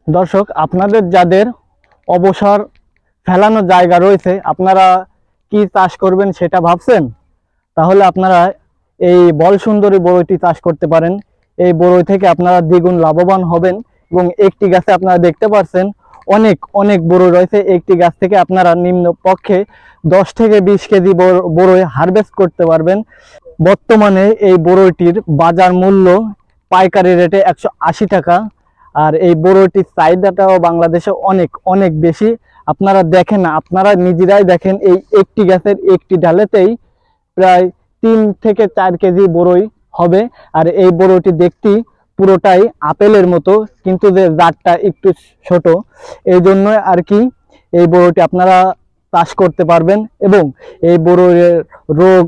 দর্শক, আপনাদের যাদের অবসর ফেলানো জায়গা রয়েছে, আপনারা কি চাষ করবেন সেটা ভাবছেন, তাহলে আপনারা এই বল সুন্দরী বড়ইটি চাষ করতে পারেন। এই বড়ই থেকে আপনারা দ্বিগুণ লাভবান হবেন এবং একটি গাছে আপনারা দেখতে পাচ্ছেন অনেক অনেক বড়ই রয়েছে। একটি গাছ থেকে আপনারা নিম্ন পক্ষে 10 থেকে 20 কেজি বড়ই হারভেস্ট করতে পারবেন। বর্তমানে এই বড়ইটির বাজার মূল্য পাইকারি রেটে 180 টাকা। আর এই বড়ইটির চাহিদাটাও বাংলাদেশে অনেক অনেক বেশি। আপনারা দেখেন না, আপনারা নিজেরাই দেখেন, এই একটি গাছের একটি ডালেতেই প্রায় 3 থেকে 4 কেজি বড়ই হবে। আর এই বড়ইটি দেখতে পুরোটাই আপেলের মতো, কিন্তু যে জাতটা একটু ছোট, এই জন্য আর কি এই বড়ইটি আপনারা চাষ করতে পারবেন। এবং এই বড়ইয়ের রোগ,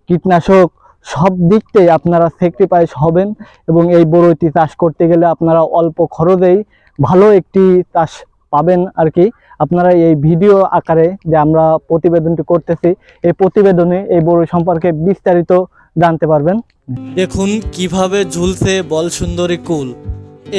কীটনাশক সব দিক থেকে আপনারা স্যাক্রিফাইস হবেন। এবং এই বড়ইটি চাষ করতে গেলে আপনারা অল্প খরচেই ভালো একটি চাষ পাবেন আর কি। আপনারা এই ভিডিও আকারে যে আমরা প্রতিবেদনটি করতেছি, এই প্রতিবেদনে এই বড়ই সম্পর্কে বিস্তারিত জানতে পারবেন। দেখুন কিভাবে ঝুলছে বল সুন্দরী কুল।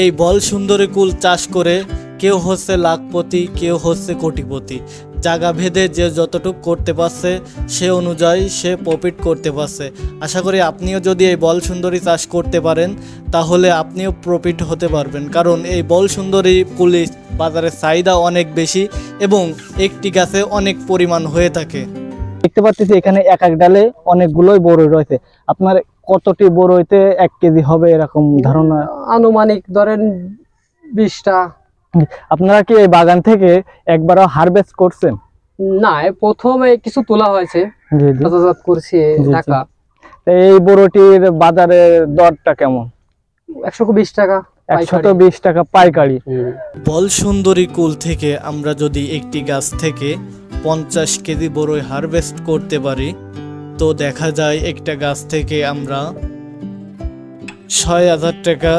এই বল সুন্দরী কুল চাষ করে কেউ হচ্ছে লাখপতি, কেউ হচ্ছে কোটিপতি। জায়গা ভেদে যে যতটুকু করতে পারছে সে অনুযায়ী সে প্রফিট করতে পারছে। আশা করি আপনিও যদি এই বল সুন্দরী চাষ করতে পারেন তাহলে আপনিও প্রফিট হতে পারবেন, কারণ এই বল সুন্দরী কুলের বাজারে চাহিদা অনেক বেশি এবং একটি গাছে অনেক পরিমাণ হয়ে থাকে। দেখতে পাচ্ছি এখানে এক এক ডালে অনেকগুলোই বড়ই রয়েছে। আপনার কতটি বড়ইতে 1 কেজি হবে এরকম ধারণা? আনুমানিক ধরেন 20টা। আপনারা কি এই বাগান থেকে একবারও হারভেস্ট করছেন? না, প্রথমে কিছু তোলা হয়েছে, জি জি বাজারজাত করছি ঢাকা। এই বড়টির বাজারে দরটা কেমন? 120 টাকা। 120 টাকা পাইকারি। বল সুন্দরী কুল থেকে আমরা যদি একটি গাছ থেকে 50 কেজি বড়ই হারভেস্ট করতে পারি, তো দেখা যায় একটা গাছ থেকে আমরা 6000 টাকা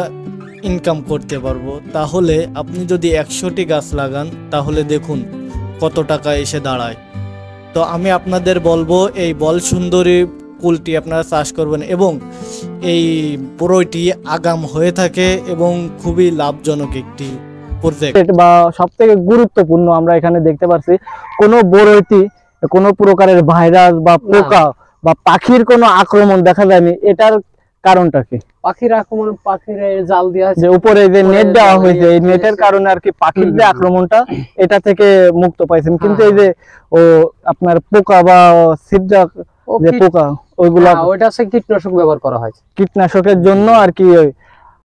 ইনকাম করতে পারবো। তাহলে আপনি যদি 100টি গাছ লাগান তাহলে দেখুন কত টাকা এসে দাঁড়ায়। তো আমি আপনাদের বলবো এই বল সুন্দরী কুলটি আপনারা চাষ করবেন এবং এই বড়ইটি আগাম হয়ে থাকে এবং খুবই লাভজনক একটি প্রজেক্ট। বা সব থেকে গুরুত্বপূর্ণ আমরা এখানে দেখতে পাচ্ছি কোনো বড়ইটি কোনো প্রকারের ভাইরাস বা পোকা বা পাখির কোনো আক্রমণ দেখা যায়নি। এটার কারণটা কি? পাখির আক্রমণ, পাখির জাল দেওয়া যে উপরে যে নেট দেওয়া হয়েছে, এই নেটের কারণে আর কি পাখির যে আক্রমণটা এটা থেকে মুক্ত পাইছেন। কিন্তু এই যে ও আপনার পোকা বা ছিদ্রক যে পোকা, ওইগুলা ওইটা হচ্ছে কীটনাশক ব্যবহার করা হয়। কীটনাশকের জন্য আর কি